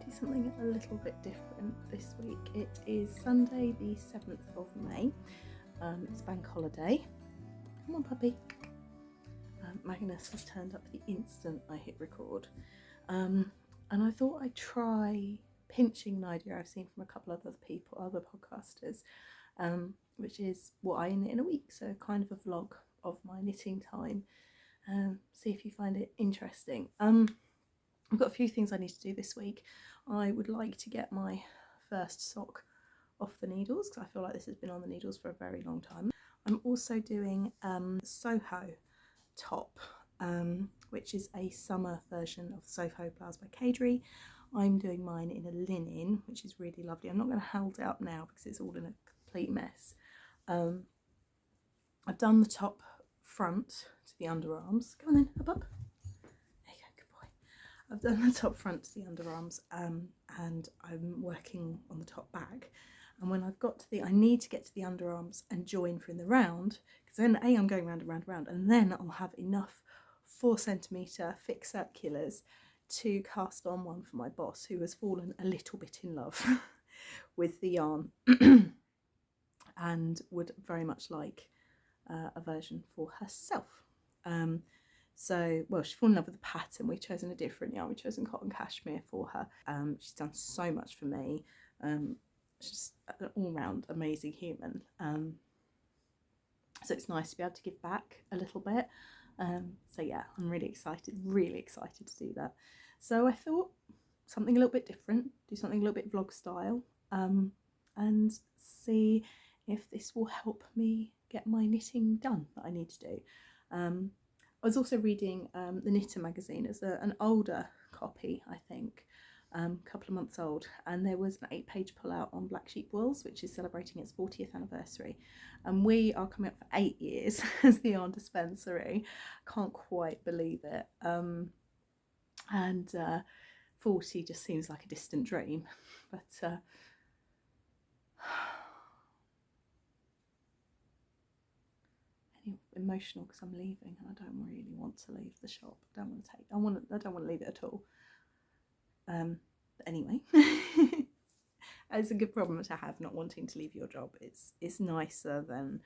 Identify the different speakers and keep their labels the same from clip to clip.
Speaker 1: do something a little bit different this week. It is Sunday the 7th of May. It's bank holiday. Come on, puppy. Magnus has turned up the instant I hit record. And I thought I'd try pinching an idea I've seen from a couple of other podcasters, which is what I knit in a week. So kind of a vlog of my knitting time. See if you find it interesting. I've got a few things I need to do this week. I would like to get my first sock off the needles because I feel like this has been on the needles for a very long time. I'm also doing Soho top, which is a summer version of Soho blouse by Cadry. I'm doing mine in a linen, which is really lovely. I'm not going to hold it up now because it's all in a complete mess. I've done the top front to the underarms. Come on then, up. There you go, good boy. I've done the top front to the underarms, and I'm working on the top back. And when I've got to I need to get to the underarms and join for in the round, because then I'm going round and round and round, and then I'll have enough 4cm thick circulars to cast on one for my boss, who has fallen a little bit in love with the yarn and would very much like a version for herself. Well, she's fallen in love with the pattern. We've chosen a different yarn. We've chosen cotton cashmere for her. She's done so much for me. She's an all-round amazing human. So it's nice to be able to give back a little bit. So yeah, I'm really excited to do that. So I thought something a little bit different, do something a little bit vlog style, and see if this will help me get my knitting done that I need to do. I was also reading the Knitter magazine. It's an older copy, I think, a couple of months old, and there was an 8-page pull-out on Black Sheep Wools, which is celebrating its 40th anniversary, and we are coming up for 8 years as the yarn dispensary. Can't quite believe it. And 40 just seems like a distant dream, but emotional because I'm leaving and I don't really want to leave the shop. I don't want to leave it at all. But anyway, it's a good problem to have, not wanting to leave your job. It's nicer than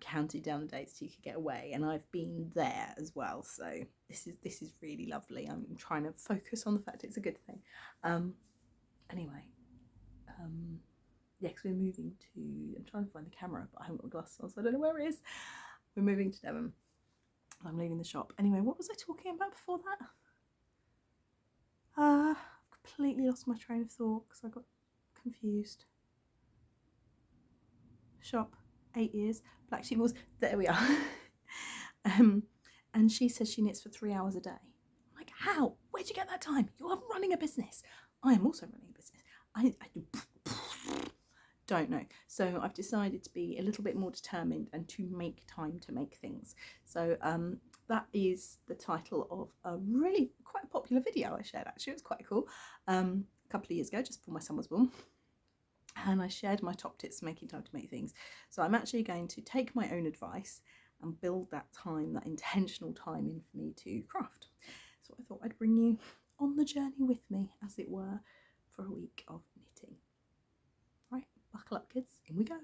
Speaker 1: counting down the days till you could get away, and I've been there as well, so this is really lovely. I'm trying to focus on the fact it's a good thing. Anyway, yeah, because we're moving to, I'm trying to find the camera, but I haven't got my glasses on, so I don't know where it is. We're moving to Devon. I'm leaving the shop. Anyway, what was I talking about before that? I've completely lost my train of thought because I got confused. Shop, 8 years, Black Sheep Wools, there we are. And she says she knits for 3 hours a day. I'm like, how? Where'd you get that time? You're running a business. I am also running a business. I don't know. So I've decided to be a little bit more determined and to make time to make things. So that is the title of a really quite a popular video I shared, actually. It was quite cool. A couple of years ago, just before my son was born. And I shared my top tips for making time to make things. So I'm actually going to take my own advice and build that time, that intentional time in for me to craft. So I thought I'd bring you on the journey with me, as it were, for a week of knitting. Right, buckle up kids, in we go.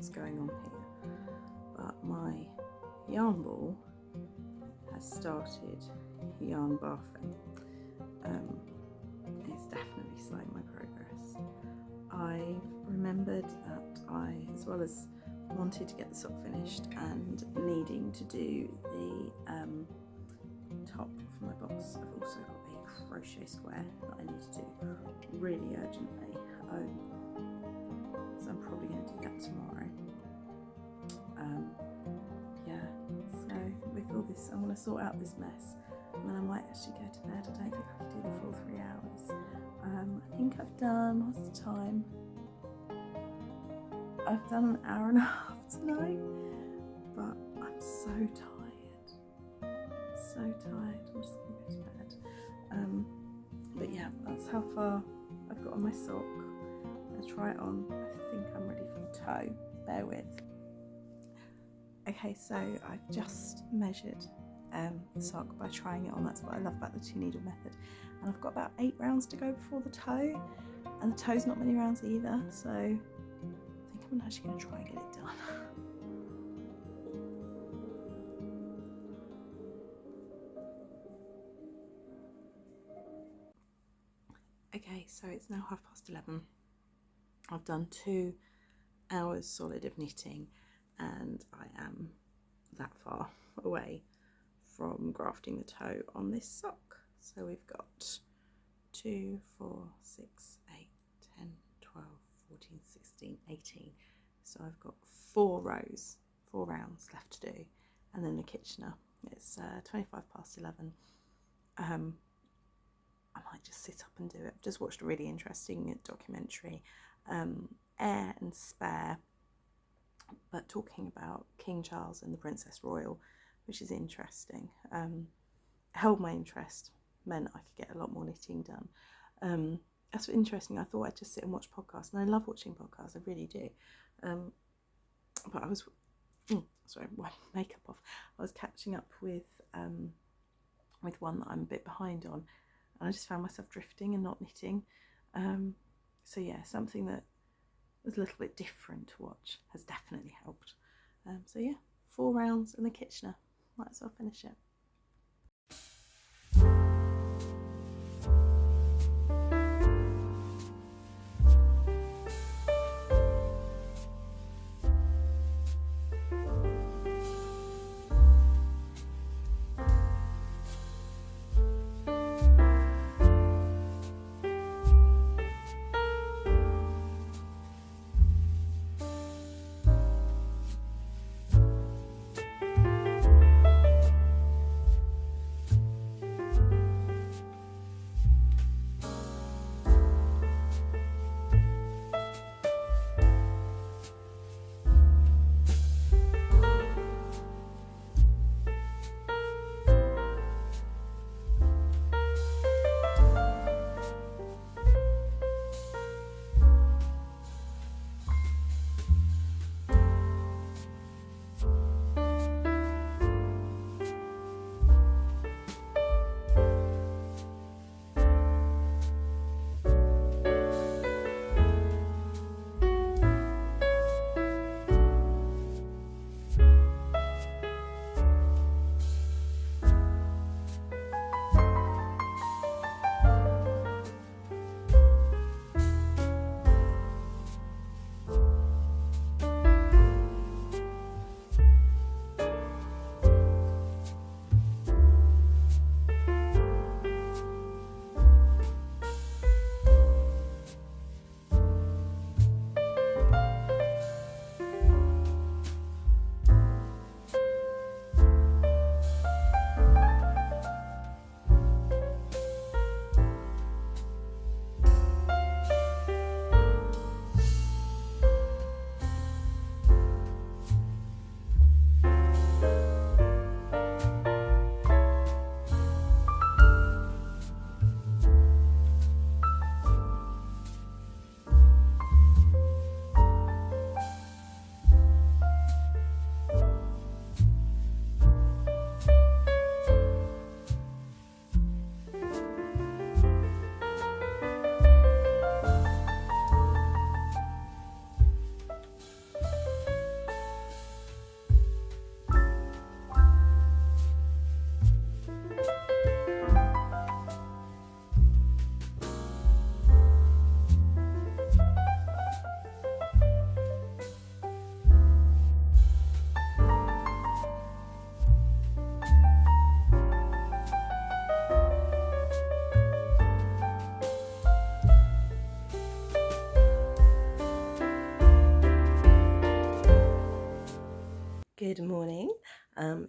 Speaker 1: what's going on here, but my yarn ball has started yarn bathing. It's definitely slowing my progress. I remembered that I, as well as wanted to get the sock finished and needing to do the top for my box, I've also got a crochet square that I need to do really urgently. So I'm probably going to do that tomorrow. Yeah, so with all this, I'm going to sort out this mess and then I might actually go to bed. I don't think I can do the full 3 hours. I think I've done, what's the time? I've done an hour and a half tonight, but I'm so tired. So tired. I'm just going to go to bed. But yeah, that's how far I've got on my sock. I'll try it on. I think I'm ready for the toe. Bear with. Okay, so I've just measured the sock by trying it on. That's what I love about the 2 needle method. And I've got about 8 rounds to go before the toe, and the toe's not many rounds either, so I think I'm actually going to try and get it done. Okay, so it's now 11:30. I've done 2 hours solid of knitting and I am that far away from grafting the toe on this sock. So we've got 2, 4, 6, 8, 10, 12, 14, 16, 18. So I've got 4 rows, 4 rounds left to do. And then the Kitchener, it's 11:25. I might just sit up and do it. I've just watched a really interesting documentary, Heir and Spare, but talking about King Charles and the Princess Royal, which is interesting. Held my interest, meant I could get a lot more knitting done. That's interesting. I thought I'd just sit and watch podcasts, and I love watching podcasts, I really do. But I was, sorry, wipe makeup off. I was catching up with one that I'm a bit behind on, and I just found myself drifting and not knitting. So yeah, something that was a little bit different to watch has definitely helped. So yeah, 4 rounds in the Kitchener. Might as well finish it.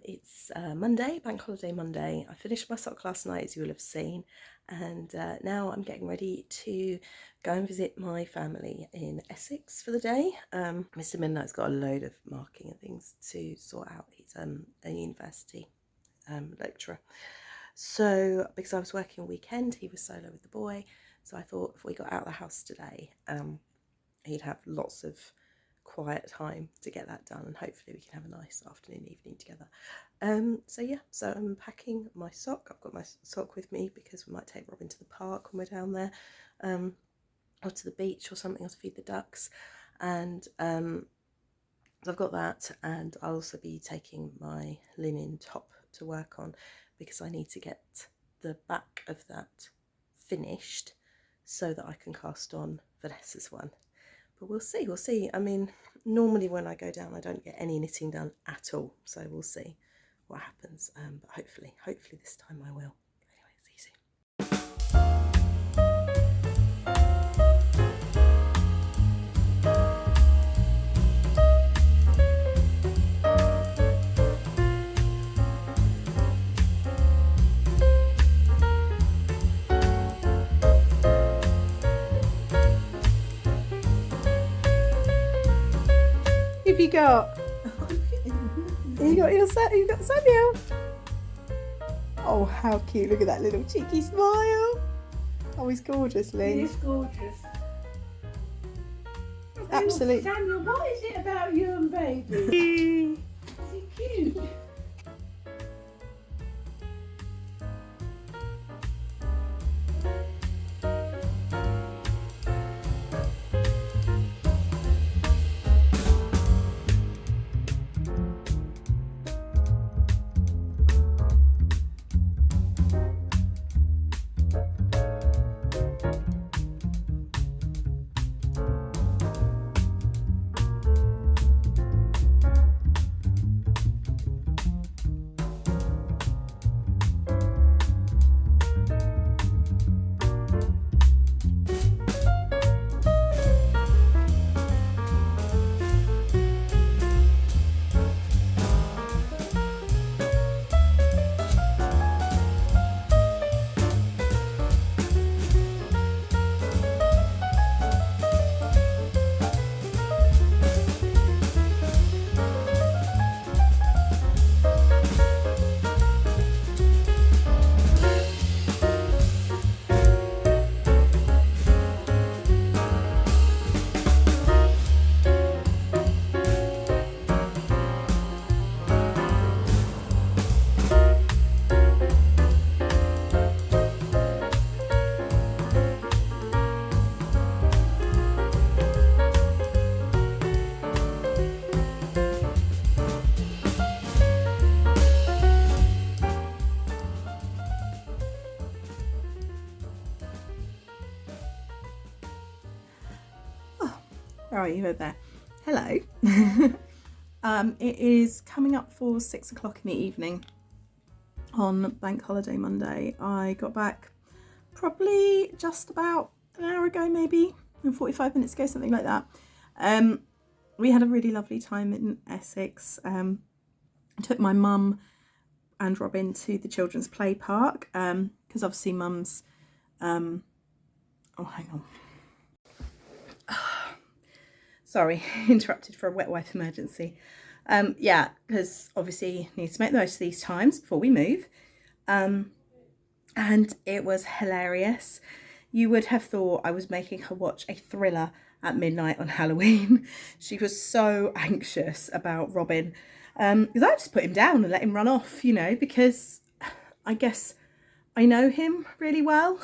Speaker 2: It's Monday, bank holiday Monday. I finished my sock last night, as you will have seen, and now I'm getting ready to go and visit my family in Essex for the day. Mr. Midnight's got a load of marking and things to sort out. He's a university lecturer. So because I was working a weekend, he was solo with the boy. So I thought if we got out of the house today, he'd have lots of quiet time to get that done, and hopefully we can have a nice afternoon, evening together. So yeah, so I'm packing my sock. I've got my sock with me because we might take Robin to the park when we're down there, or to the beach or something, or to feed the ducks. And so I've got that, and I'll also be taking my linen top to work on because I need to get the back of that finished so that I can cast on Vanessa's one. But we'll see. I mean, normally when I go down, I don't get any knitting done at all. So we'll see what happens. But hopefully this time I will. Anyway, see you soon. Have you got? You got Samuel. Oh, how cute! Look at that little cheeky smile. Oh, he's gorgeous, Lee.
Speaker 3: He's gorgeous.
Speaker 2: Absolutely.
Speaker 3: Samuel, what is it about you and baby? Is he cute?
Speaker 1: All right, you're there. Hello. It is coming up for 6 o'clock in the evening on Bank Holiday Monday. I got back probably just about an hour ago, maybe, and 45 minutes ago, something like that. We had a really lovely time in Essex. I took my mum and Robin to the children's play park because obviously mum's oh, hang on. Sorry, interrupted for a wet wipe emergency. Yeah, because obviously need to make the most of these times before we move. And it was hilarious. You would have thought I was making her watch a thriller at midnight on Halloween. She was so anxious about Robin. Because I just put him down and let him run off, you know, because I guess I know him really well.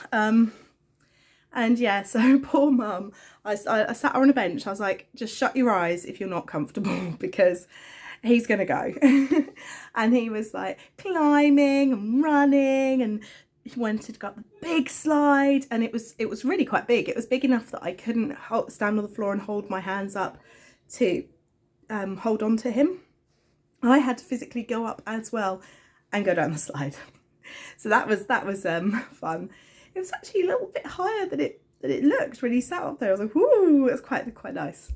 Speaker 1: And yeah, so poor mum, I sat her on a bench. I was like, just shut your eyes if you're not comfortable because he's going to go. And he was like climbing and running, and he went and got the big slide, and it was really quite big. It was big enough that I couldn't stand on the floor and hold my hands up to hold on to him. I had to physically go up as well and go down the slide. So that was fun. It was actually a little bit higher than it looked when he sat up there. I was like, whoo, it's quite nice.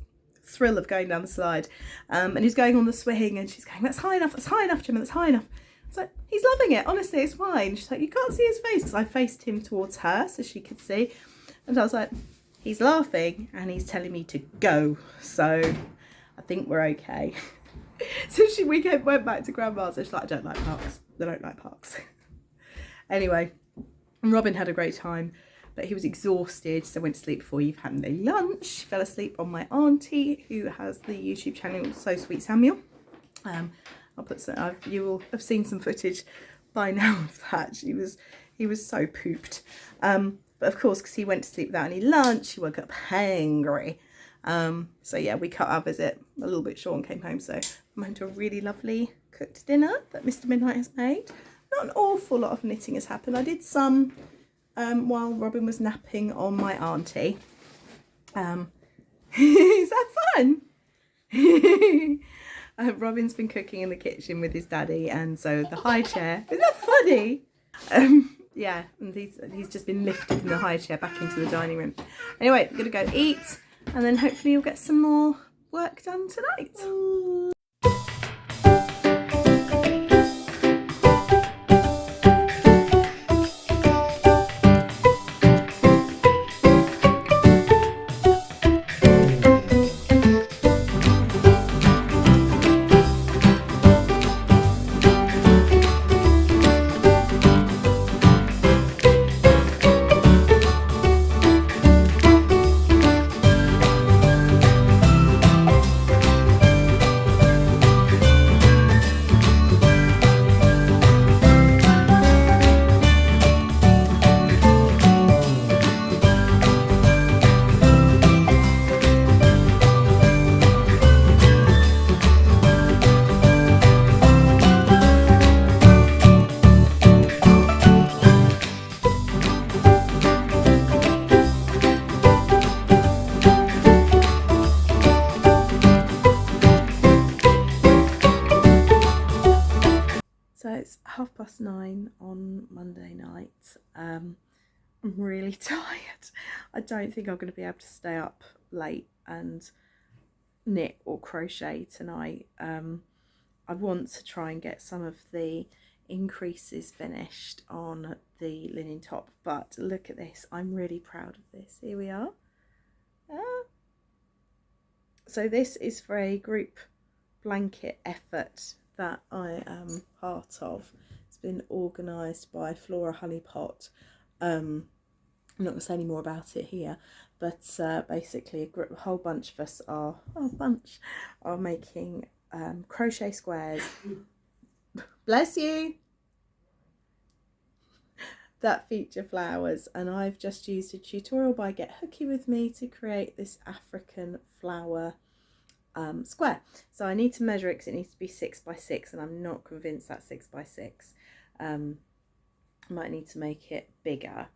Speaker 1: thrill of going down the slide. And he's going on the swing and she's going, that's high enough, Gemma, that's high enough. So he's loving it, honestly, it's fine. She's like, you can't see his face, because I faced him towards her so she could see. And I was like, he's laughing and he's telling me to go. So I think we're okay. So we went back to Grandma's and she's like, I don't like parks. I don't like parks. Anyway, Robin had a great time, but he was exhausted, so went to sleep before he had any lunch. Fell asleep on my auntie, who has the YouTube channel So Sweet Samuel. I'll put some. You will have seen some footage by now of that. He was so pooped. But of course, because he went to sleep without any lunch, he woke up hangry. So yeah, we cut our visit a little bit short and came home. So I'm home to a really lovely cooked dinner that Mr. Midnight has made. Not an awful lot of knitting has happened. I did some while Robin was napping on my auntie. Is that fun? Robin's been cooking in the kitchen with his daddy, and so the high chair. Is that funny? Yeah, and he's just been lifted from the high chair back into the dining room. Anyway, I'm gonna go eat, and then hopefully you'll get some more work done tonight. So it's 9:30 on Monday night. I'm really tired. I don't think I'm going to be able to stay up late and knit or crochet tonight. I want to try and get some of the increases finished on the linen top, but look at this. I'm really proud of this. Here we are. So this is for a group blanket effort that I am part of. It's been organised by Flora Honeypot. I'm not going to say any more about it here, but basically a whole bunch of us are making crochet squares. Bless you! That feature flowers, and I've just used a tutorial by Get Hooky With Me to create this African flower square. So I need to measure it because it needs to be 6 by 6, and I'm not convinced that's 6 by 6. I might need to make it bigger,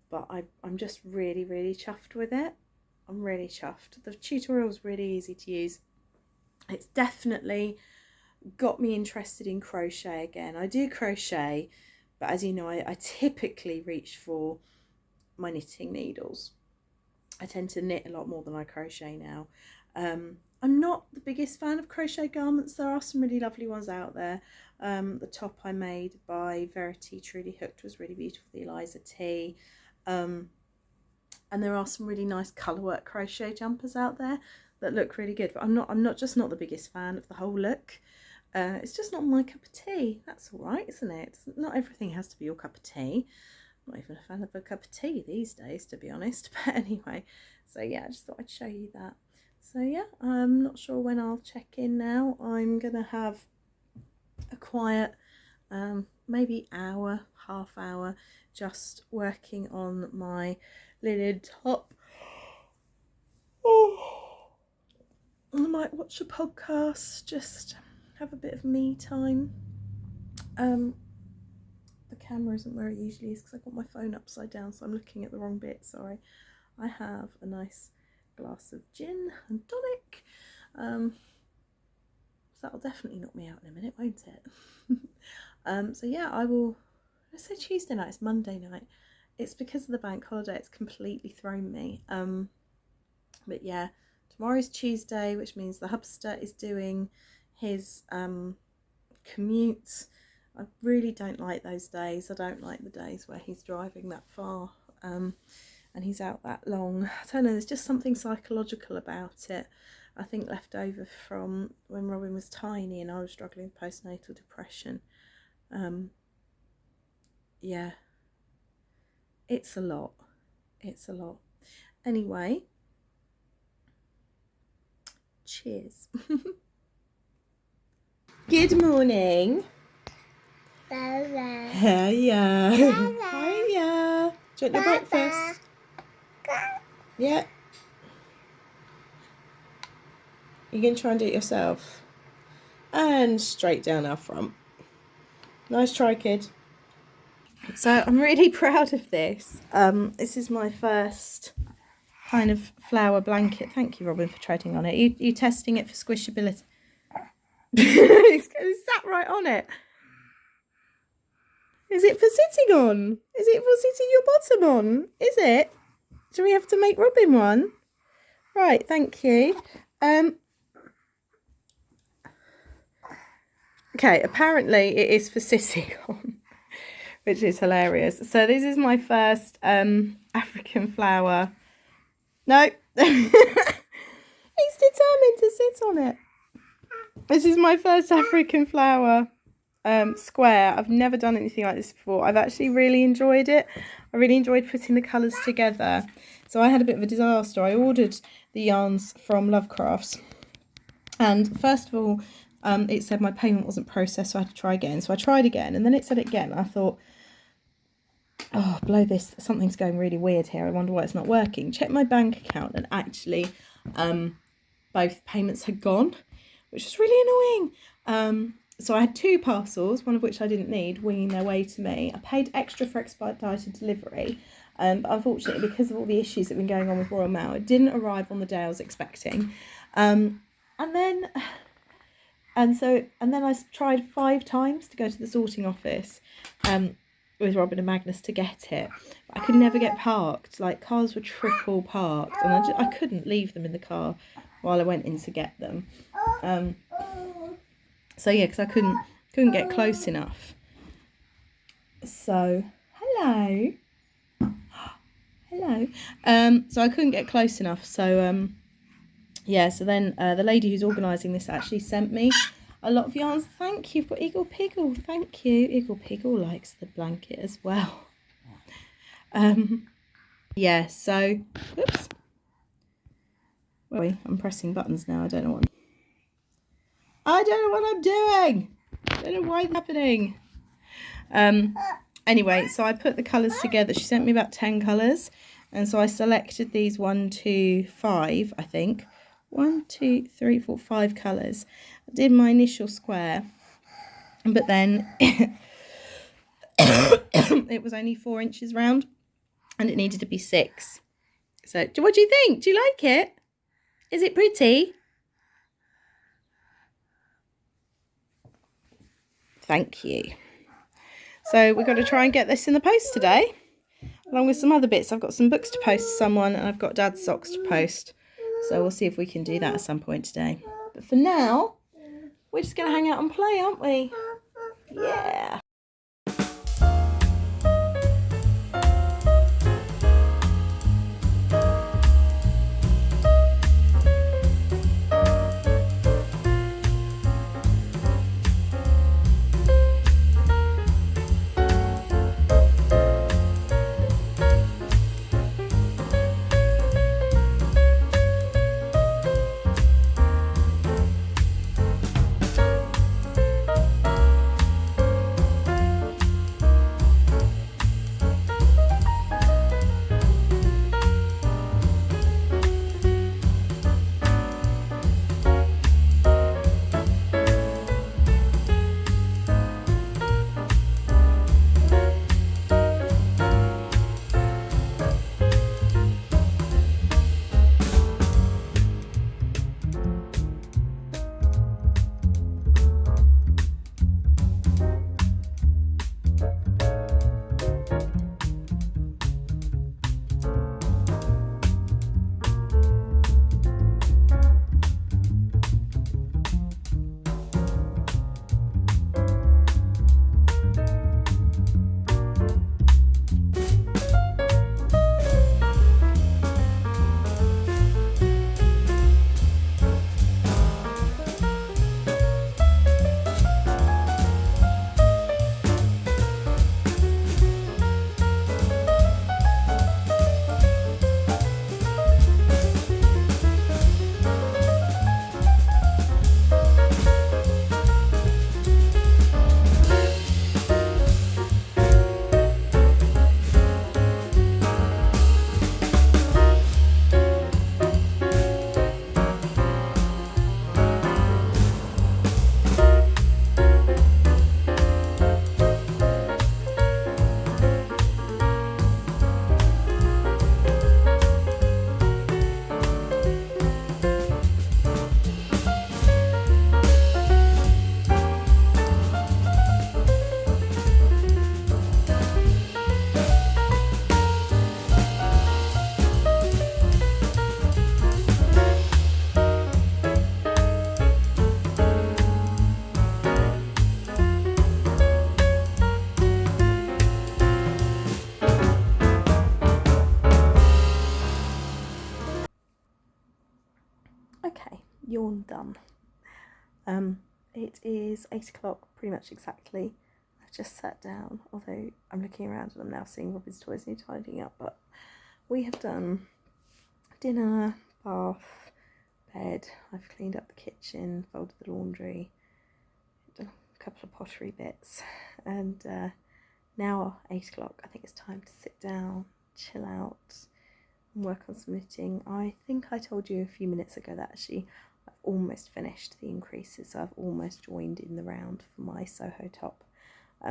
Speaker 1: but I'm just really chuffed with it. I'm really chuffed. The tutorial is really easy to use. It's definitely got me interested in crochet again. I do crochet, but as you know, I typically reach for my knitting needles. I tend to knit a lot more than I crochet now. I'm not the biggest fan of crochet garments. There are some really lovely ones out there. The top I made by Verity Truly Hooked was really beautiful, the Eliza T. And there are some really nice colourwork crochet jumpers out there that look really good. But I'm not the biggest fan of the whole look. It's just not my cup of tea. That's all right, isn't it? Not everything has to be your cup of tea. I'm not even a fan of a cup of tea these days, to be honest. But anyway, so yeah, I just thought I'd show you that. So yeah, I'm not sure when I'll check in now. I'm gonna have a quiet maybe hour, half hour, just working on my linen top. Oh, I might watch a podcast, just have a bit of me time. The camera isn't where it usually is because I've got my phone upside down, so I'm looking at the wrong bit, sorry. I have a nice glass of gin and tonic, so that'll definitely knock me out in a minute, won't it? So yeah, I will, I say Tuesday night, it's Monday night. It's because of the bank holiday, it's completely thrown me. But yeah, tomorrow's Tuesday, which means the hubster is doing his commute. I really don't like those days. I don't like the days where he's driving that far and he's out that long. I don't know, there's just something psychological about it. I think left over from when Robin was tiny and I was struggling with postnatal depression. Yeah, it's a lot. It's a lot. Anyway, cheers. Good morning.
Speaker 3: Baba.
Speaker 1: Hiya.
Speaker 3: Baba.
Speaker 1: Hiya. Do you want your breakfast? Yeah. You're going to try and do it yourself. And straight down our front. Nice try, kid. So I'm really proud of this. This is my first kind of flower blanket. Thank you, Robin, for treading on it. You testing it for squishability? It's sat right on it. Is it for sitting on? Is it for sitting your bottom on? Is it? Do we have to make Robin one? Right, thank you. Okay, apparently it is for sitting on, which is hilarious. So this is my first African flower. No, he's determined to sit on it. This is my first African flower square. I've never done anything like this before. I've actually really enjoyed it. I really enjoyed putting the colours together. So I had a bit of a disaster. I ordered the yarns from Lovecrafts, and first of all it said my payment wasn't processed, so I had to try again. So I tried again, and then it said it again. I thought, oh, blow this, something's going really weird here. I wonder why it's not working. Checked my bank account, and actually both payments had gone, which was really annoying. So I had 2 parcels, one of which I didn't need, winging their way to me. I paid extra for expedited delivery, but unfortunately, because of all the issues that have been going on with Royal Mail, it didn't arrive on the day I was expecting. And then I tried 5 times to go to the sorting office with Robin and Magnus to get it. But I could never get parked. Like, cars were triple parked, and I couldn't leave them in the car while I went in to get them. So yeah, because I couldn't get close enough. So hello. So I couldn't get close enough. So yeah, so then the lady who's organising this actually sent me a lot of yarns. Thank you for Eagle Piggle. Thank you. Eagle Piggle likes the blanket as well. Yeah, so oops. Wait, I'm pressing buttons now. I don't know what I'm doing. I don't know why it's happening. Anyway, so I put the colours together. She sent me about 10 colours, and so I selected these 1, 2, 5, I think. 1, 2, 3, 4, 5 colours. I did my initial square, but then it was only 4 inches round, and it needed to be 6. So, what do you think? Do you like it? Is it pretty? Thank you. So we've got to try and get this in the post today, along with some other bits. I've got some books to post to someone, and I've got Dad's socks to post. So we'll see if we can do that at some point today. But for now, we're just going to hang out and play, aren't we? Yeah. yawn done. It is 8 o'clock, pretty much exactly. I've just sat down, although I'm looking around and I'm now seeing Robin's toys and tidying up, but we have done dinner, bath, bed. I've cleaned up the kitchen, folded the laundry, done a couple of pottery bits, and now 8 o'clock, I think it's time to sit down, chill out, and work on some knitting. I think I told you a few minutes ago that actually I've almost finished the increases, so I've almost joined in the round for my Soho top,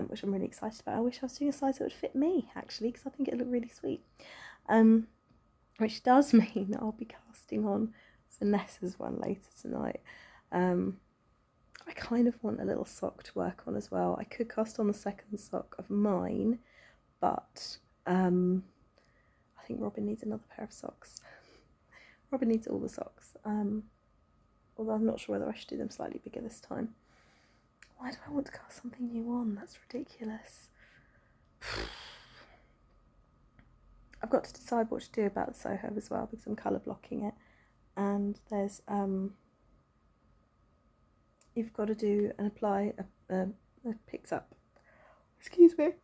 Speaker 1: which I'm really excited about. I wish I was doing a size that would fit me, actually, because I think it'd look really sweet. Which does mean I'll be casting on Vanessa's one later tonight. I kind of want a little sock to work on as well. I could cast on the second sock of mine, but I think Robin needs another pair of socks. Robin needs all the socks. Although I'm not sure whether I should do them slightly bigger this time. Why do I want to cast something new on? That's ridiculous. I've got to decide what to do about the Soho as well, because I'm colour blocking it. And there's you've got to do and apply a picks up, excuse me,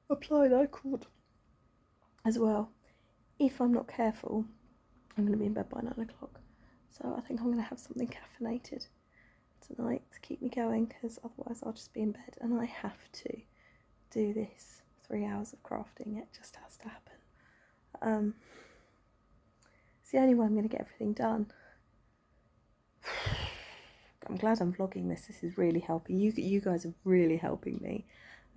Speaker 1: apply that cord as well. If I'm not careful, I'm going to be in bed by 9 o'clock, so I think I'm going to have something caffeinated tonight to keep me going, because otherwise I'll just be in bed, and I have to do this 3 hours of crafting. It just has to happen. It's the only way I'm going to get everything done. I'm glad I'm vlogging this. This is really helping. You guys are really helping me.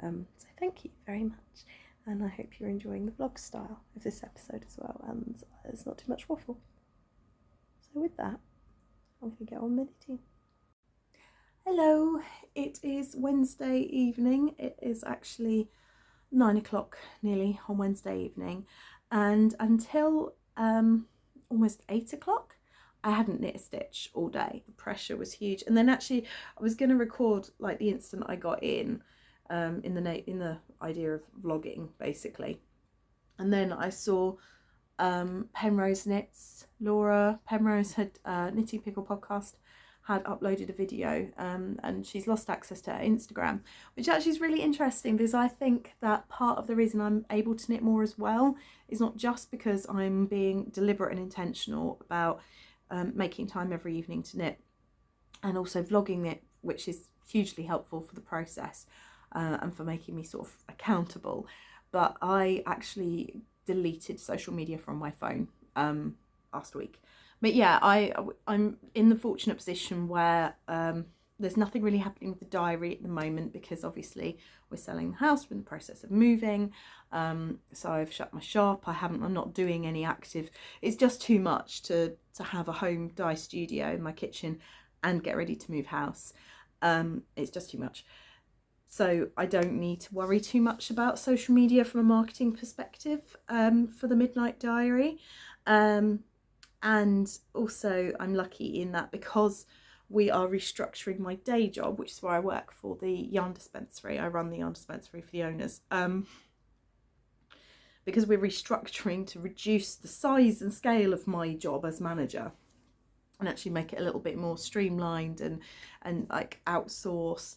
Speaker 1: So thank you very much. And I hope you're enjoying the vlog style of this episode as well. And there's not too much waffle. So with that, I'm going to get on knitting. Hello, it is Wednesday evening. It is actually 9 o'clock nearly on Wednesday evening. And until almost 8 o'clock, I hadn't knit a stitch all day. The pressure was huge. And then actually I was going to record like the instant I got in the idea of vlogging, basically. And then I saw Penrose Knits, Laura Penrose had Knitting Pickle podcast, had uploaded a video, and she's lost access to her Instagram, which actually is really interesting, because I think that part of the reason I'm able to knit more as well is not just because I'm being deliberate and intentional about making time every evening to knit, and also vlogging it, which is hugely helpful for the process and for making me sort of accountable. But I actually deleted social media from my phone last week. But yeah, I'm in the fortunate position where there's nothing really happening with the diary at the moment, because obviously we're selling the house, we're in the process of moving. So I've shut my shop. I'm not doing any active. It's just too much to have a home dye studio in my kitchen and get ready to move house. It's just too much. So I don't need to worry too much about social media from a marketing perspective for the Midnight Diary. And also I'm lucky in that, because we are restructuring my day job, which is where I work for the yarn dispensary. I run the yarn dispensary for the owners. Because we're restructuring to reduce the size and scale of my job as manager, and actually make it a little bit more streamlined and like outsource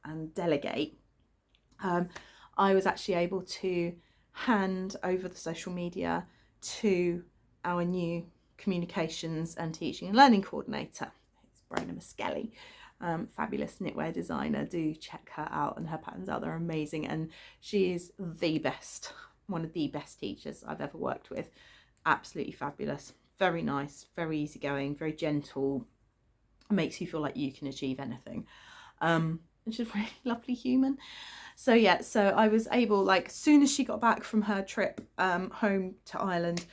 Speaker 1: and delegate. I was actually able to hand over the social media to our new communications and teaching and learning coordinator. It's Brona Muskelly, fabulous knitwear designer. Do check her out, and her patterns out there are amazing, and she is the best, one of the best teachers I've ever worked with. Absolutely fabulous, very nice, very easygoing, very gentle, makes you feel like you can achieve anything. And she's a really lovely human. So yeah, so I was able, like, as soon as she got back from her trip home to Ireland,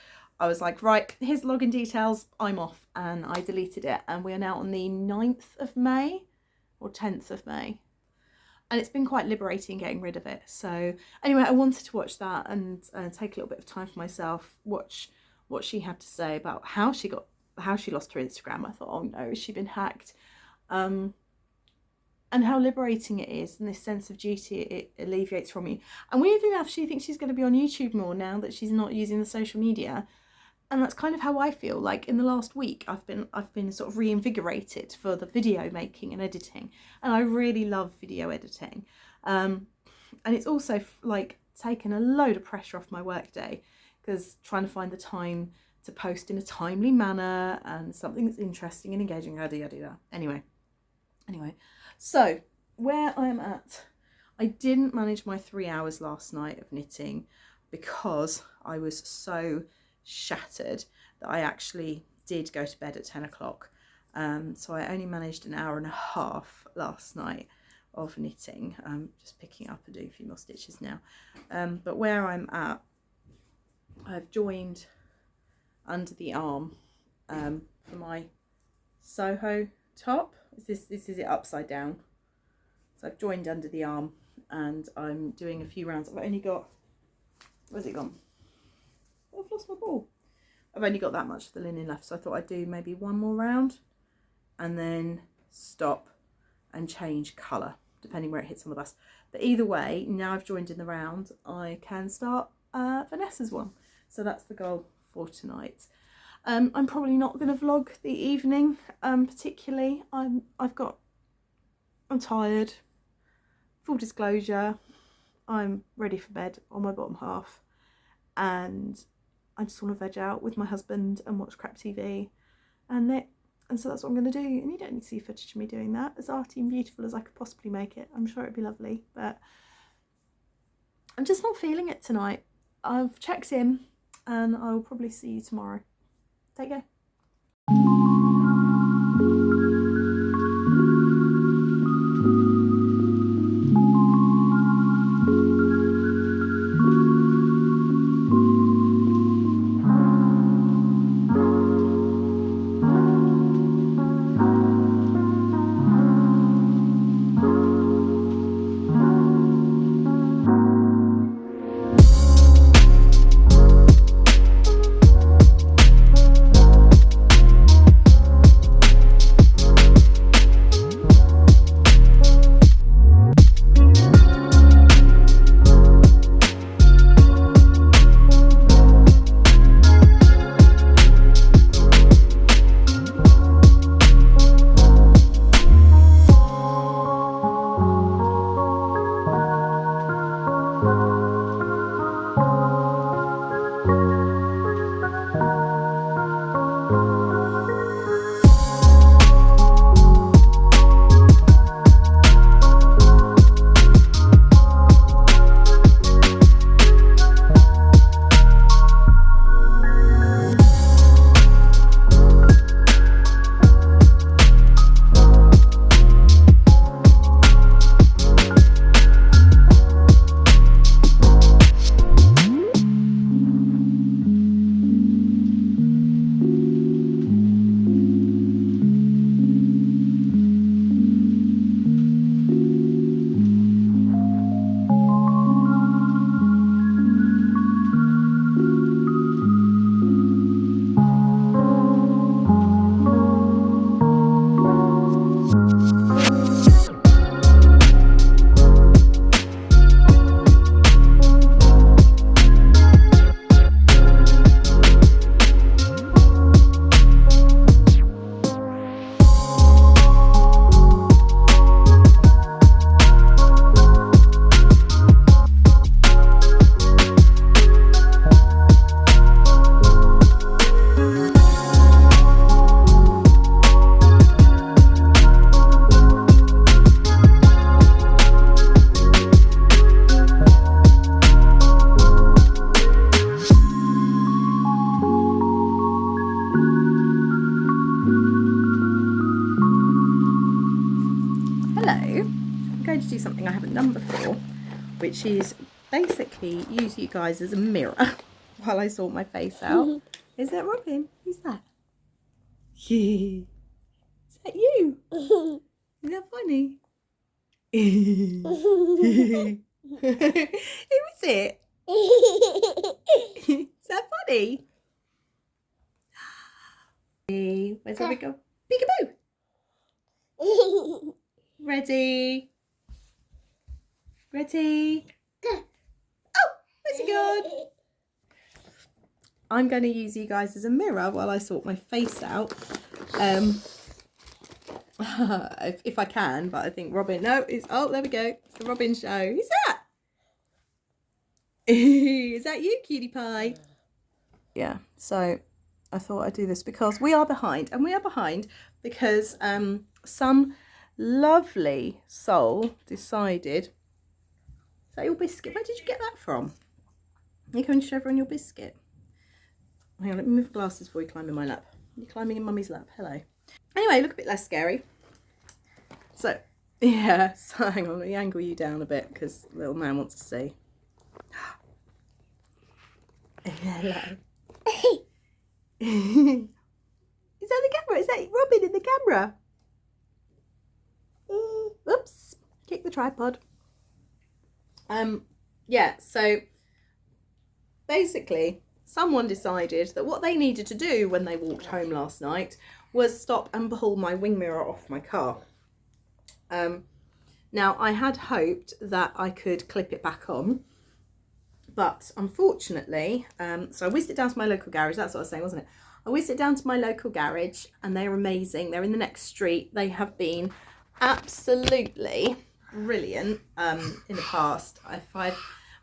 Speaker 1: I was like, right, here's login details, I'm off. And I deleted it, and we are now on the 9th of May or 10th of May. And it's been quite liberating getting rid of it. So anyway, I wanted to watch that and take a little bit of time for myself, watch what she had to say about how she lost her Instagram. I thought, oh no, has she been hacked? And how liberating it is, and this sense of duty it alleviates from you. And weirdly enough, she thinks she's going to be on YouTube more now that she's not using the social media. and that's kind of how I feel. Like in the last week, I've been sort of reinvigorated for the video making and editing, and I really love video editing. And it's also like taken a load of pressure off my work day, because trying to find the time to post in a timely manner and something that's interesting and engaging, yada yada yada. Anyway, so where I'm at, I didn't manage my 3 hours last night of knitting because I was so shattered that I actually did go to bed at 10 o'clock. So I only managed an hour and a half last night of knitting. Just picking up and doing a few more stitches now. But where I'm at, I've joined under the arm for my Soho top. This is it upside down. So I've joined under the arm and I'm doing a few rounds. I've only got, where's it gone? Oh, I've lost my ball. I've only got that much of the linen left, so I thought I'd do maybe one more round and then stop and change colour depending where it hits on the bust. But either way, now I've joined in the round, I can start Vanessa's one. So that's the goal for tonight. I'm probably not going to vlog the evening particularly. I'm tired. Full disclosure, I'm ready for bed on my bottom half, and I just want to veg out with my husband and watch crap TV and knit. And so that's what I'm going to do. And you don't need to see footage of me doing that. As arty and beautiful as I could possibly make it, I'm sure it'd be lovely, but I'm just not feeling it tonight. I've checked in and I'll probably see you tomorrow. Take care. going to do something I haven't done before, which is basically use you guys as a mirror while I sort my face out. Is that Robin? Who's that? Is that you? Is that funny? Who is it? Is that funny? Where's Robin go? Peekaboo! Ready? Ready? Go! Oh! Where's he gone? I'm going to use you guys as a mirror while I sort my face out. If I can, but I think Robin, no, it's, oh, there we go. It's the Robin show. Who's that? Is that you, cutie pie? Yeah, so I thought I'd do this because we are behind, and we are behind because some lovely soul decided. Is that your biscuit? Where did you get that from? You're going to show everyone your biscuit. Hang on, let me move the glasses before you climb in my lap. You're climbing in Mummy's lap. Hello. Anyway, look a bit less scary. So, yeah, so hang on, let me angle you down a bit because little man wants to see. Hello. Is that the camera? Is that Robin in the camera? Oops, kick the tripod. Yeah, so basically someone decided that what they needed to do when they walked home last night was stop and pull my wing mirror off my car. Now I had hoped that I could clip it back on, but unfortunately, so I whizzed it down to my local garage. That's what I was saying, wasn't it? I whizzed it down to my local garage, and they're amazing. They're in the next street. They have been absolutely brilliant in the past. If I've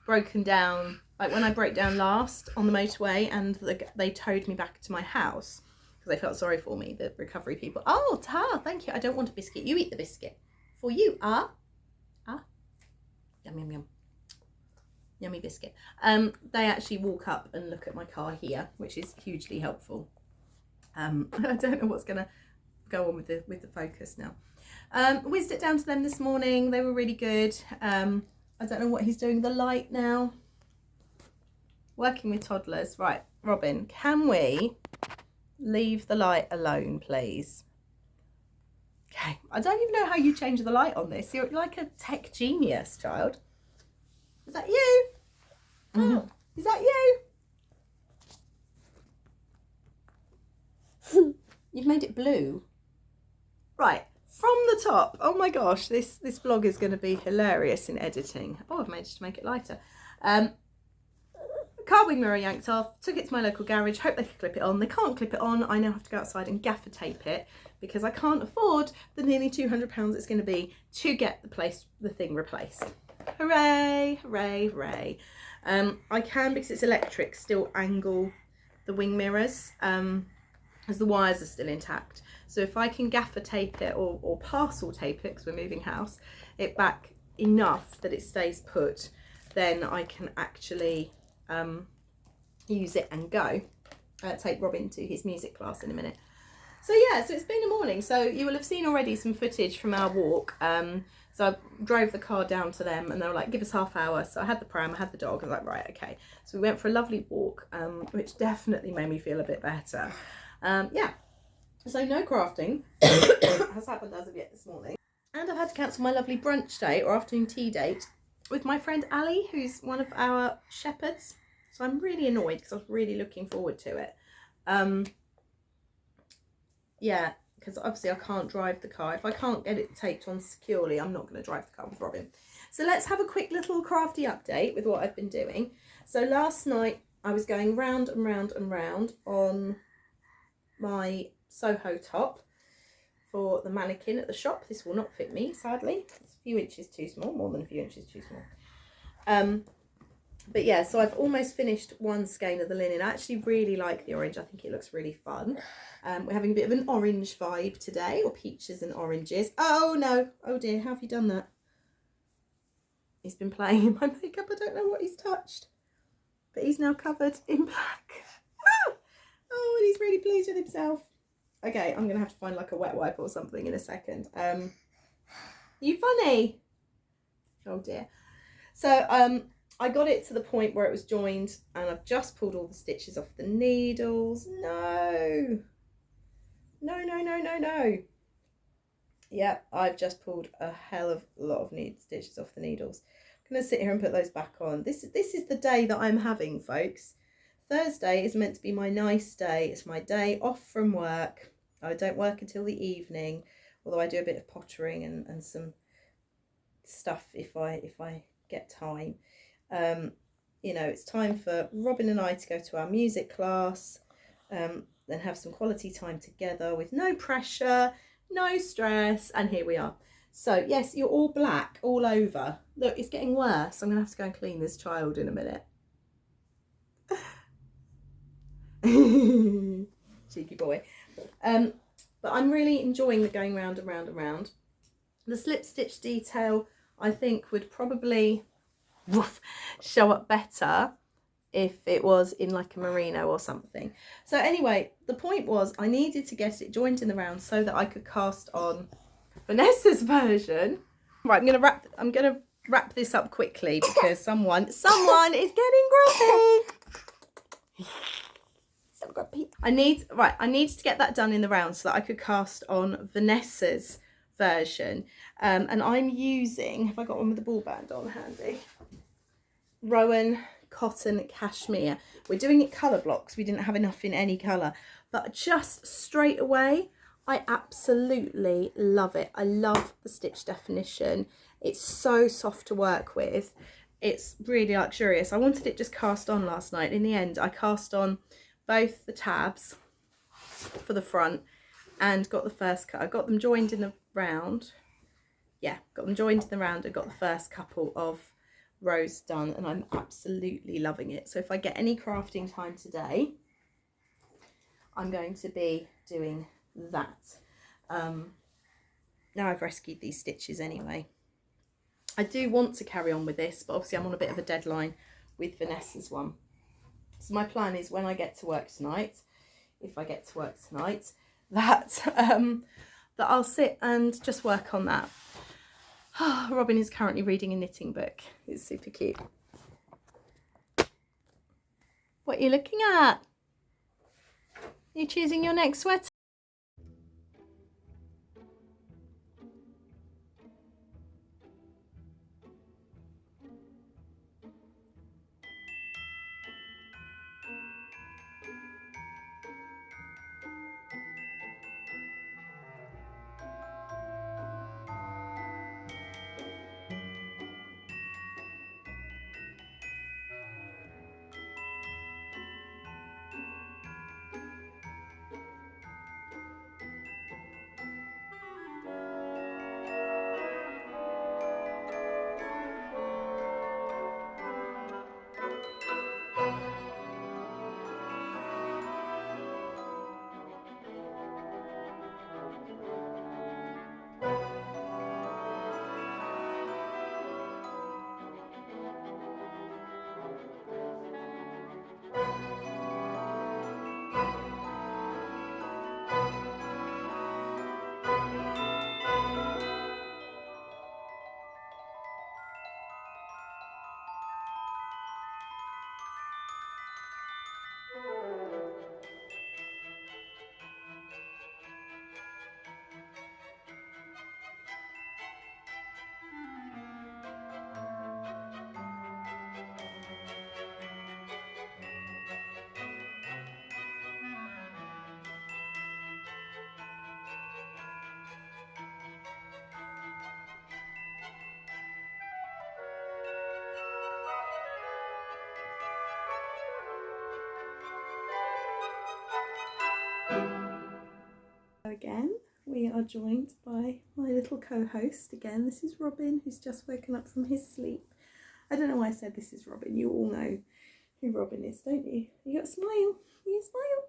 Speaker 1: broken down, like when I broke down last on the motorway, and they towed me back to my house because they felt sorry for me, the recovery people. Oh, Ta, thank you. I don't want a biscuit. You eat the biscuit. For you, yum, yum, yum. Yummy biscuit. They actually walk up and look at my car here, which is hugely helpful. I don't know what's gonna go on with the focus now. Whizzed it down to them this morning. They were really good. I don't know what he's doing. The light now. Working with toddlers. Right, Robin, can we leave the light alone, please? Okay. I don't even know how you change the light on this. You're like a tech genius, child. Is that you? Oh, is that you? You've made it blue. Right, from the top. Oh my gosh, this vlog is going to be hilarious in editing. Oh, I've managed to make it lighter. Car wing mirror yanked off, took it to my local garage, hope they could clip it on. They can't clip it on. I now have to go outside and gaffer tape it because I can't afford the nearly £200 it's going to be to get the thing replaced. Hooray, hooray, hooray. I can, because it's electric, still angle the wing mirrors as the wires are still intact. So if I can gaffer tape it or parcel tape it, because we're moving house, it back enough that it stays put, then I can actually use it and go. Take Robin to his music class in a minute. So yeah, so it's been a morning. So you will have seen already some footage from our walk. So I drove the car down to them and they were like, give us half hour. So I had the pram, I had the dog. I was like, right, okay. So we went for a lovely walk, which definitely made me feel a bit better. Yeah, so no crafting has happened as of yet this morning. And I've had to cancel my lovely brunch date or afternoon tea date with my friend Ali, who's one of our shepherds. So I'm really annoyed because I was really looking forward to it. Yeah, because obviously I can't drive the car. If I can't get it taped on securely, I'm not going to drive the car with Robin. So let's have a quick little crafty update with what I've been doing. So last night I was going round and round and round on my Soho top for the mannequin at the shop. This will not fit me, sadly. It's a few inches too small, more than a few inches too small. But yeah, so I've almost finished one skein of the linen. I actually really like the orange. I think it looks really fun. We're having a bit of an orange vibe today, or peaches and oranges. Oh no, oh dear, how have you done that? He's been playing in my makeup. I don't know what he's touched, but he's now covered in black. Oh, and he's really pleased with himself. Okay, I'm gonna have to find like a wet wipe or something in a second. You funny? Oh dear. So I got it to the point where it was joined and I've just pulled all the stitches off the needles. No. No, no, no, no, no. Yeah, I've just pulled a hell of a lot of stitches off the needles. I'm going to sit here and put those back on. This is the day that I'm having, folks. Thursday is meant to be my nice day. It's my day off from work. I don't work until the evening, although I do a bit of pottering and some stuff if I get time.
Speaker 2: you know, it's time for Robin and I to go to our music class, then have some quality time together with no pressure, no stress, and here we are. So yes, you're all black all over. Look, it's getting worse. I'm gonna have to go and clean this child in a minute. Cheeky boy. But I'm really enjoying the going round and round and round. The slip stitch detail I think would probably show up better if it was in like a merino or something. So anyway, the point was I needed to get it joined in the round so that I could cast on Vanessa's version. Right, I'm gonna wrap this up quickly because someone is getting grumpy. So grumpy. I needed to get that done in the round so that I could cast on Vanessa's version. And I'm using, have I got one with the ball band on handy? Rowan cotton cashmere. We're doing it colour blocks. We didn't have enough in any colour, but just straight away I absolutely love it. I love the stitch definition. It's so soft to work with. It's really luxurious. I wanted it just cast on last night. In the end, I cast on both the tabs for the front and got the first cut. I got them joined in the round. Yeah, got them joined in the round and got the first couple of rows done, and I'm absolutely loving it. So if I get any crafting time today, I'm going to be doing that. Now I've rescued these stitches anyway. I do want to carry on with this, but obviously I'm on a bit of a deadline with Vanessa's one. So my plan is when I get to work tonight, if I get to work tonight, that I'll sit and just work on that. Robin is currently reading a knitting book. It's super cute. What are you looking at? Are you choosing your next sweater? Again, we are joined by my little co-host again. This is Robin, who's just woken up from his sleep. I don't know why I said this is Robin. You all know who Robin is, don't you? You got a smile. You smile.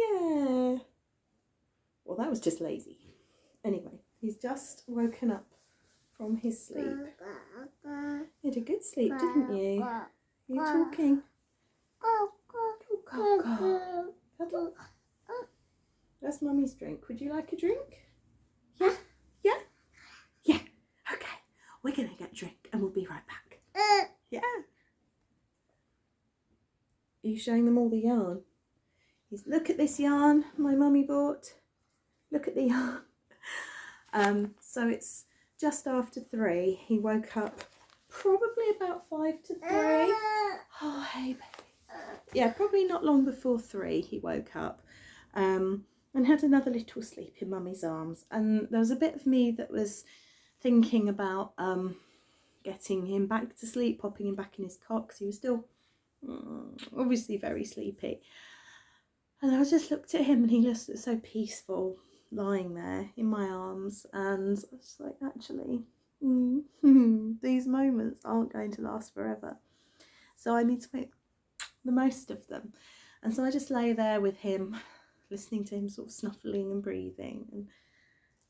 Speaker 2: Yeah. Well, that was just lazy. Anyway, he's just woken up from his sleep. You had a good sleep, didn't you? Are you talking? Cuddle. That's Mummy's drink. Would you like a drink? Yeah? Yeah? Yeah. Okay. We're going to get a drink and we'll be right back. Yeah. Are you showing them all the yarn? Look at this yarn my mummy bought. Look at the yarn. So it's just after 3. He woke up probably about 5 to 3. Oh, hey, baby. Yeah, probably not long before 3 he woke up and had another little sleep in Mummy's arms. And there was a bit of me that was
Speaker 1: thinking about getting him back to sleep, popping him back in his cot, because he was still obviously very sleepy. And I just looked at him and he looked so peaceful lying there in my arms, and I was like, actually, these moments aren't going to last forever, so I need to make the most of them. And so I just lay there with him, listening to him sort of snuffling and breathing, and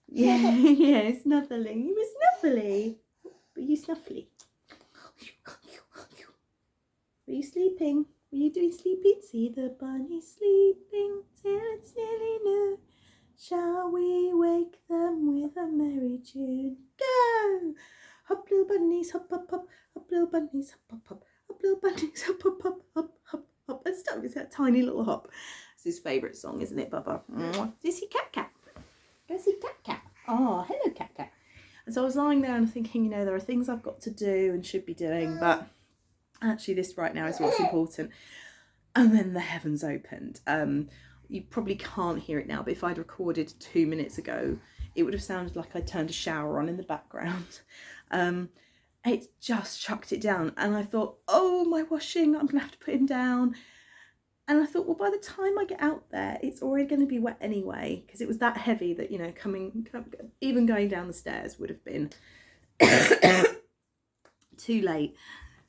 Speaker 1: yeah, snuffling. You were snuffly, were you snuffly? Were you sleeping? Were you doing sleeping? See the bunny sleeping till it's nearly noon. Shall we wake them with a merry tune? Go! Hop little bunnies, hop hop hop, hop little bunnies, hop hop hop, hop little bunnies, hop hop hop, hop hop hop. And start with that tiny little hop. It's his favourite song, isn't it, Bubba? Do you see Cat Cat? Go see Cat Cat. Oh, hello Cat Cat. And so I was lying there and thinking, you know, there are things I've got to do and should be doing, but actually this right now is what's important. And then the heavens opened. You probably can't hear it now, but if I'd recorded 2 minutes ago, it would have sounded like I turned a shower on in the background. It just chucked it down, and I thought, oh, my washing, I'm gonna have to put him down. And I thought, well, by the time I get out there, it's already going to be wet anyway, because it was that heavy that, you know, even going down the stairs would have been too late.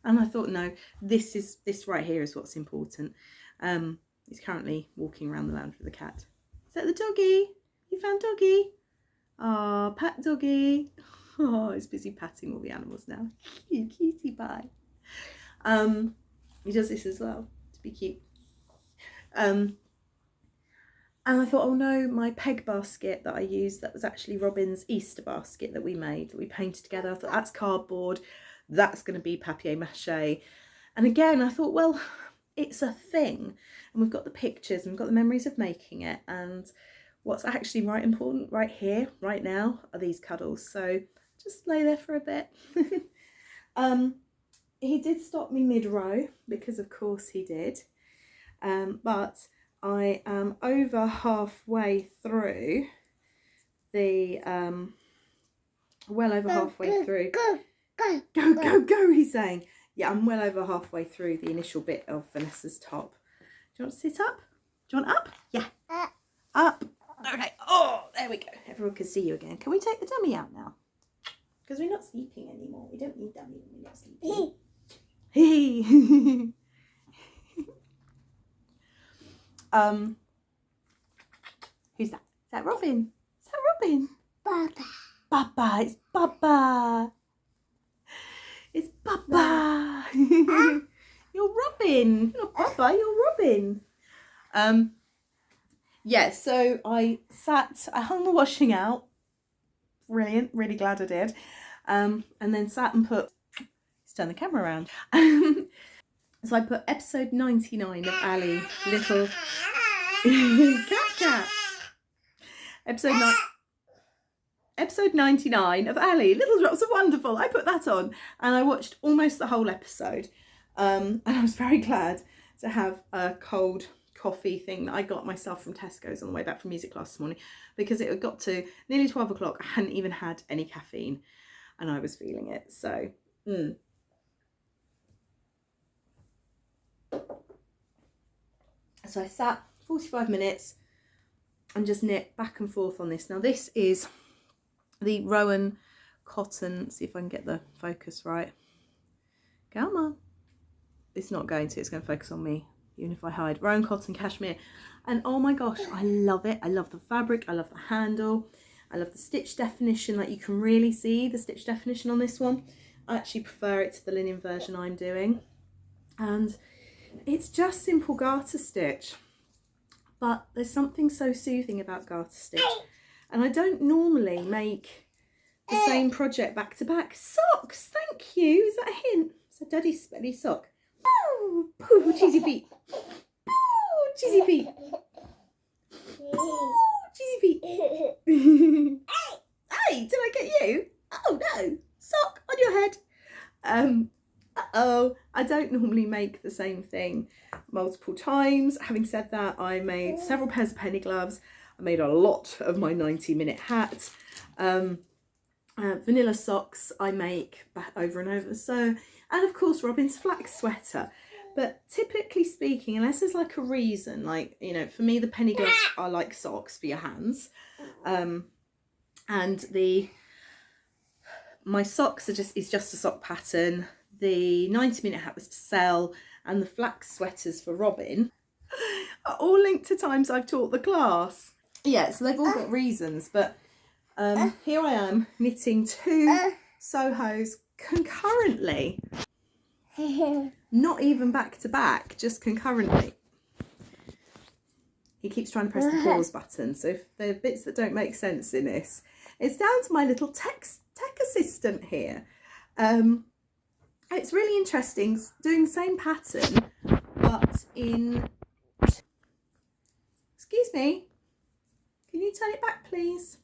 Speaker 1: And I thought, no, this right here is what's important. He's currently walking around the lounge with the cat. Is that the doggy? You found doggy? Oh, pat doggy. Oh, he's busy patting all the animals now. Cute, cutie pie. He does this as well to be cute. And I thought, oh no, my peg basket that I used, that was actually Robin's Easter basket that we made, that we painted together. I thought, that's cardboard, that's going to be papier-mâché. And again, I thought, well, it's a thing. And we've got the pictures and we've got the memories of making it. And what's actually right important right here, right now, are these cuddles. So just lay there for a bit. He did stop me mid-row, because of course he did. But I am over halfway through the, well over halfway through. Go, he's saying. Yeah, I'm well over halfway through the initial bit of Vanessa's top. Do you want to sit up? Do you want up? Yeah. Up. Okay. Oh, there we go. Everyone can see you again. Can we take the dummy out now? Because we're not sleeping anymore. We don't need dummy when we're not sleeping. Hey. Who's that? Is that Robin? Is that Robin? Baba. It's Baba. It's Baba. You're Robin. You're not Baba, you're Robin. Yeah, so I hung the washing out. Brilliant, really glad I did. And then sat and let's turn the camera around. So I put episode 99 of Ali, little cat. Episode 99 of Ali, Little Drops of Wonderful. I put that on and I watched almost the whole episode. And I was very glad to have a cold coffee thing that I got myself from Tesco's on the way back from music class this morning, because it had got to nearly 12 o'clock. I hadn't even had any caffeine and I was feeling it. So, So I sat 45 minutes and just knit back and forth on this. Now this is the Rowan cotton. See if I can get the focus right. Come on. It's not going to. It's going to focus on me, even if I hide. Rowan cotton cashmere. And oh my gosh, I love it. I love the fabric. I love the handle. I love the stitch definition. Like, you can really see the stitch definition on this one. I actually prefer it to the linen version I'm doing. And it's just simple garter stitch, but there's something so soothing about garter stitch. And I don't normally make the same project back to back. Socks, thank you. Is that a hint? It's a daddy's smelly sock. Pooh, pooh, cheesy feet. Pooh, cheesy feet. Pooh, cheesy feet. Hey, did I get you? Oh no, sock on your head. Uh-oh, I don't normally make the same thing multiple times. Having said that, I made several pairs of penny gloves. I made a lot of my 90-minute hat. vanilla socks I make over and over. So, and of course Robin's flax sweater. But typically speaking, unless there's like a reason, like, you know, for me the penny gloves are like socks for your hands. And my socks is just a sock pattern. The 90-minute hat was to sell, and the flax sweaters for Robin are all linked to times I've taught the class. Yeah, so they've all got reasons, but here I am knitting 2 Sohos concurrently. Not even back to back, just concurrently. He keeps trying to press the pause button, so if there are bits that don't make sense in this, it's down to my little tech assistant here. It's really interesting doing the same pattern, but in... Excuse me, can you turn it back, please?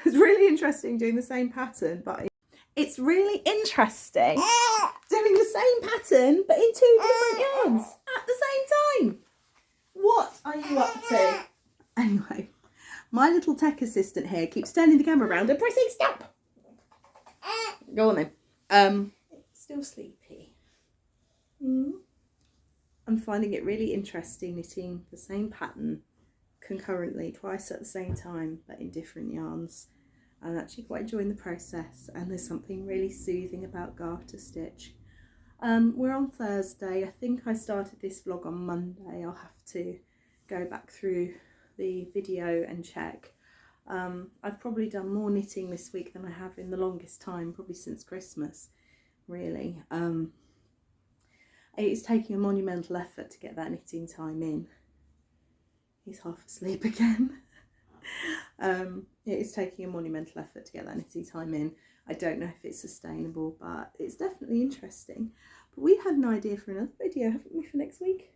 Speaker 1: It's really interesting doing the same pattern, but it's really interesting doing the same pattern, but in 2 different yarns at the same time. What are you up to? Anyway, my little tech assistant here keeps turning the camera around and pressing stop. Go on then. Still sleepy. I'm finding it really interesting knitting the same pattern concurrently, twice at the same time, but in different yarns. I'm actually quite enjoying the process, and there's something really soothing about garter stitch. We're on Thursday. I think I started this vlog on Monday. I'll have to go back through the video and check. I've probably done more knitting this week than I have in the longest time, probably since Christmas, really. It's taking a monumental effort to get that knitting time in. He's half asleep again. It is taking a monumental effort to get that knitting time in. I don't know if it's sustainable, but it's definitely interesting. But we had an idea for another video, haven't we, for next week?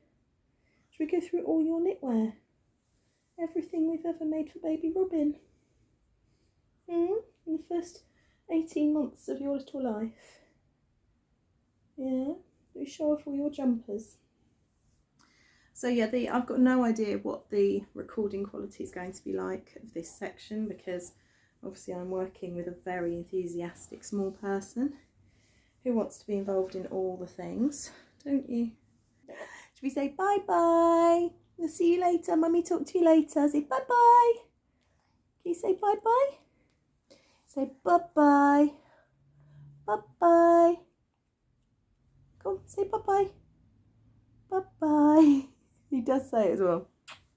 Speaker 1: Should we go through all your knitwear? Everything we've ever made for baby Robin. In the first 18 months of your little life. Yeah, we show off all your jumpers. So yeah, I've got no idea what the recording quality is going to be like of this section, because obviously I'm working with a very enthusiastic small person who wants to be involved in all the things, don't you? Should we say bye-bye? I'll see you later. Mummy, talk to you later. Say bye-bye. Can you say bye-bye? Say bye-bye. Bye-bye. Come on, say bye-bye. Bye-bye. He does say it as well,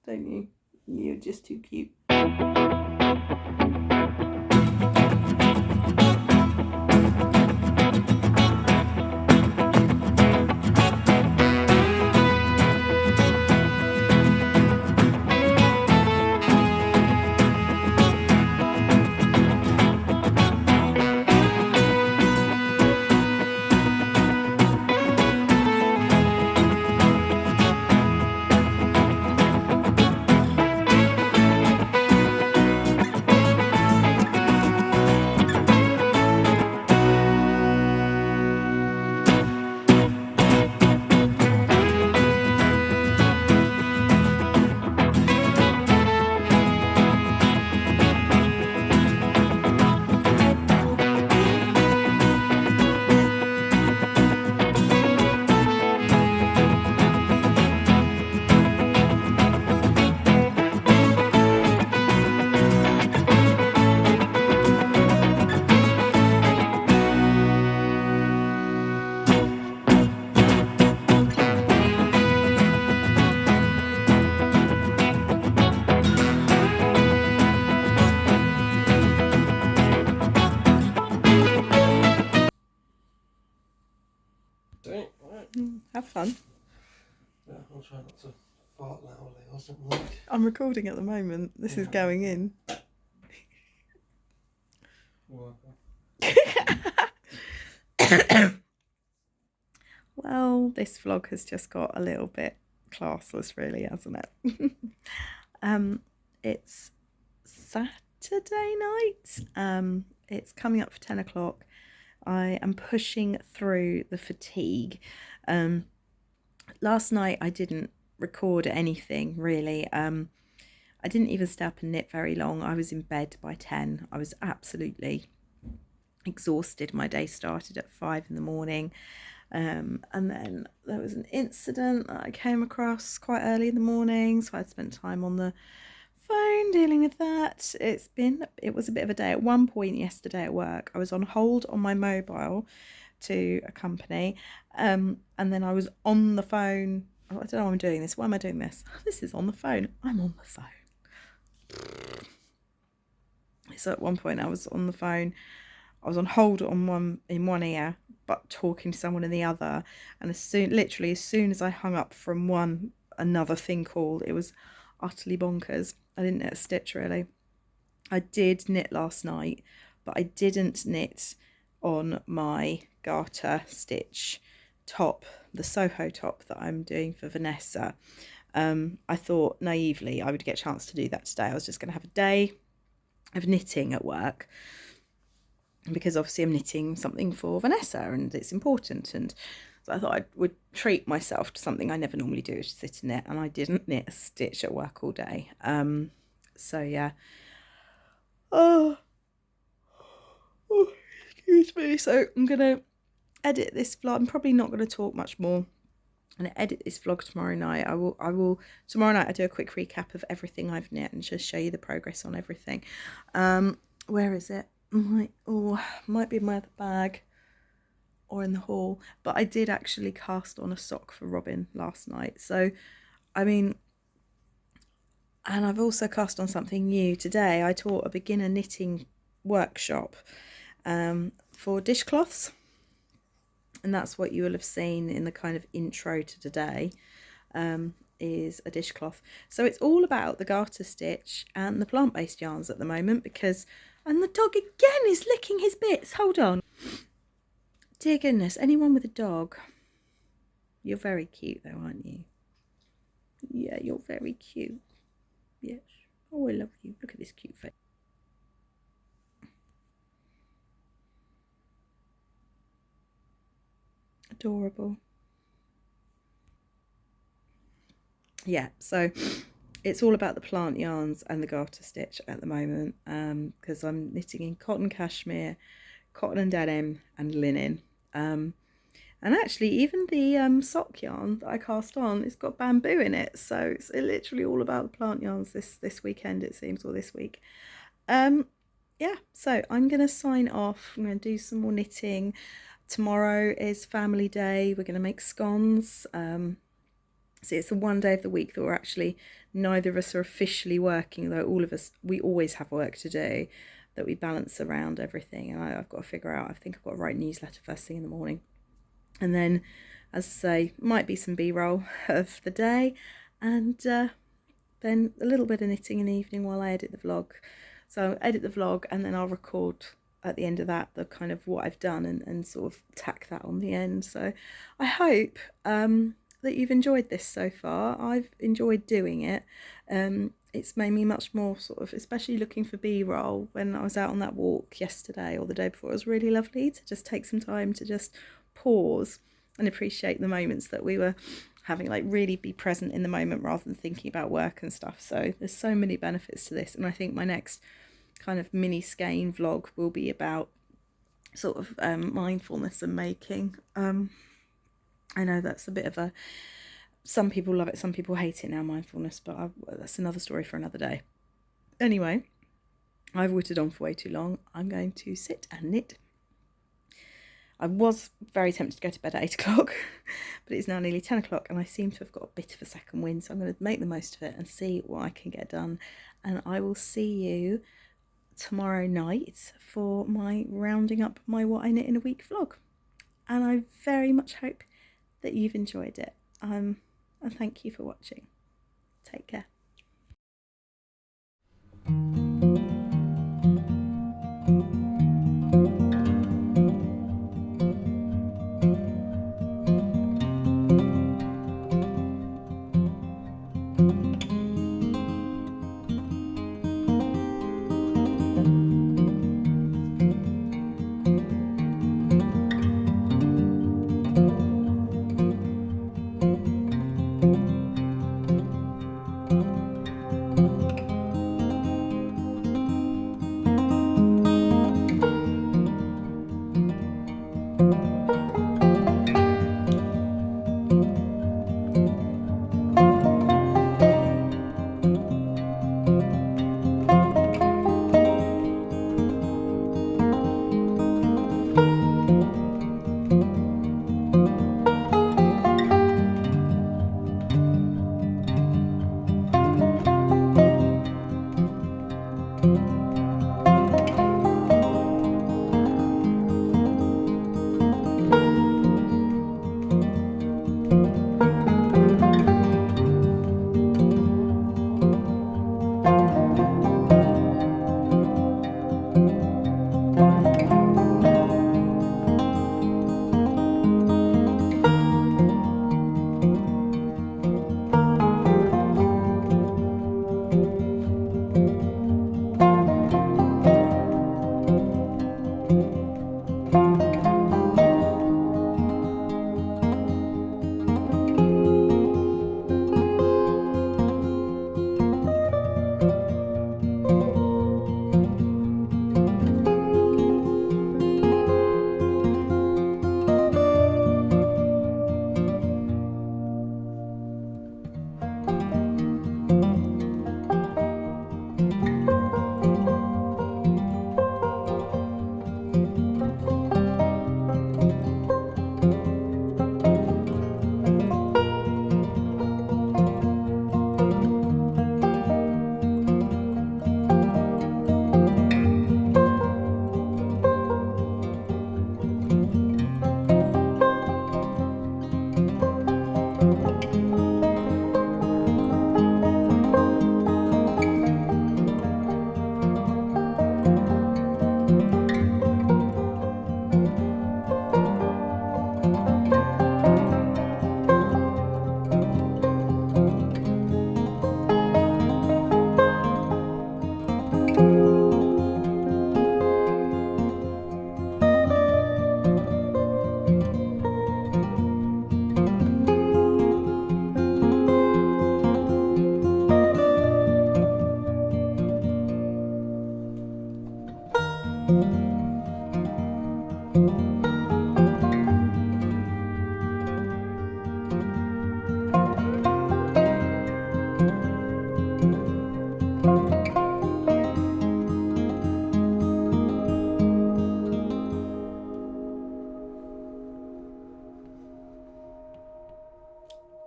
Speaker 1: don't you? You're just too cute. Have fun.
Speaker 4: Yeah, I'll try not to fart loudly or something like.
Speaker 1: I'm recording at the moment. This is going in. Well, this vlog has just got a little bit classless, really, hasn't it? It's Saturday night. It's coming up for 10 o'clock. I am pushing through the fatigue. Last night I didn't record anything really.
Speaker 2: I didn't even stay up and knit very long. I was in bed by 10. I was absolutely exhausted. My day started at 5 in the morning. And then there was an incident that I came across quite early in the morning, so I'd spent time on the phone dealing with that. It was a bit of a day. At one point yesterday at work, I was on hold on my mobile to a company, and then I was on the phone. I don't know why I'm doing this. Why am I doing this? This is on the phone. I'm on the phone. So at one point I was on the phone. I was on hold in one ear, but talking to someone in the other. And literally as soon as I hung up from another thing called, it was utterly bonkers. I didn't knit a stitch really. I did knit last night, but I didn't knit on my garter stitch top, the Soho top that I'm doing for Vanessa. I thought naively I would get a chance to do that today. I was just going to have a day of knitting at work, because obviously I'm knitting something for Vanessa and it's important, and so I thought I would treat myself to something I never normally do, is sit and knit, and I didn't knit a stitch at work all day. So yeah. Oh, excuse me. So I'm gonna edit this vlog. I'm probably not going to talk much more. I'm going to edit this vlog tomorrow night. I will tomorrow night I do a quick recap of everything I've knit and just show you the progress on everything. Where is it? Might be in my other bag or in the haul, but I did actually cast on a sock for Robin last night. So I mean, and I've also cast on something new today. I taught a beginner knitting workshop for dishcloths, and that's what you will have seen in the kind of intro to today, is a dishcloth. So it's all about the garter stitch and the plant-based yarns at the moment, because, and the dog again is licking his bits. Hold on. Dear goodness, anyone with a dog, you're very cute though, aren't you? Yeah, you're very cute. Yes. Oh, I love you. Look at this cute face. Adorable. Yeah, so it's all about the plant yarns and the garter stitch at the moment, because I'm knitting in cotton cashmere, cotton and denim, and linen. And actually even the sock yarn that I cast on, it's got bamboo in it, so it's literally all about the plant yarns this weekend, it seems, or this week. Yeah, so I'm gonna sign off. I'm gonna do some more knitting. Tomorrow is family day. We're gonna make scones. So it's the one day of the week that we're actually, neither of us are officially working, though all of us, we always have work to do, that we balance around everything. And I've got to figure out, I think I've got to write a newsletter first thing in the morning. And then, as I say, might be some B-roll of the day, and then a little bit of knitting in the evening while I edit the vlog. So I'll edit the vlog and then I'll record at the end of that the kind of what I've done, and sort of tack that on the end. So I hope that you've enjoyed this so far. I've enjoyed doing it. It's made me much more sort of, especially looking for B-roll when I was out on that walk yesterday or the day before. It was really lovely to just take some time to just pause and appreciate the moments that we were having, like really be present in the moment rather than thinking about work and stuff. So there's so many benefits to this, and I think my next kind of mini skein vlog will be about sort of mindfulness and making. I know that's a bit of a, some people love it, some people hate it now, mindfulness, but that's another story for another day. Anyway, I've whittled on for way too long. I'm going to sit and knit. I was very tempted to go to bed at 8 o'clock, but it's now nearly 10 o'clock and I seem to have got a bit of a second wind, so I'm going to make the most of it and see what I can get done. And I will see you tomorrow night for my rounding up my what I knit in a week vlog. And I very much hope that you've enjoyed it. And thank you for watching. Take care.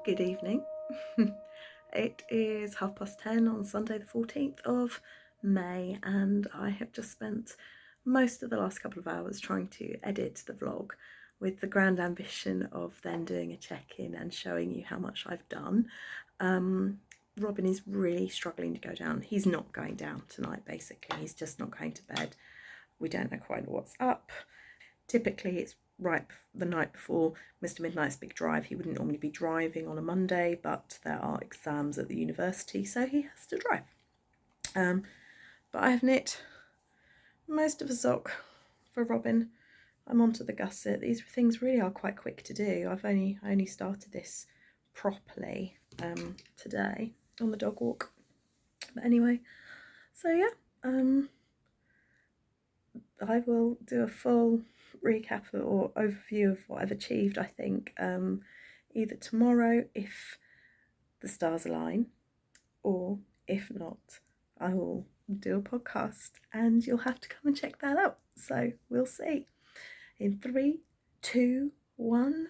Speaker 1: Good evening. It is 10:30 on Sunday the 14th of May, and I have just spent most of the last couple of hours trying to edit the vlog with the grand ambition of then doing a check-in and showing you how much I've done. Robin is really struggling to go down. He's not going down tonight, basically. He's just not going to bed. We don't know quite what's up. Typically it's right the night before Mr. Midnight's big drive. He wouldn't normally be driving on a Monday, but there are exams at the university, so he has to drive. But I have knit most of a sock for Robin. I'm onto the gusset. These things really are quite quick to do. I only started this properly today on the dog walk. But anyway, so yeah, I will do a full recap or overview of what I've achieved, I think, either tomorrow if the stars align, or if not, I will do a podcast and you'll have to come and check that out. So we'll see. In 3, 2, 1.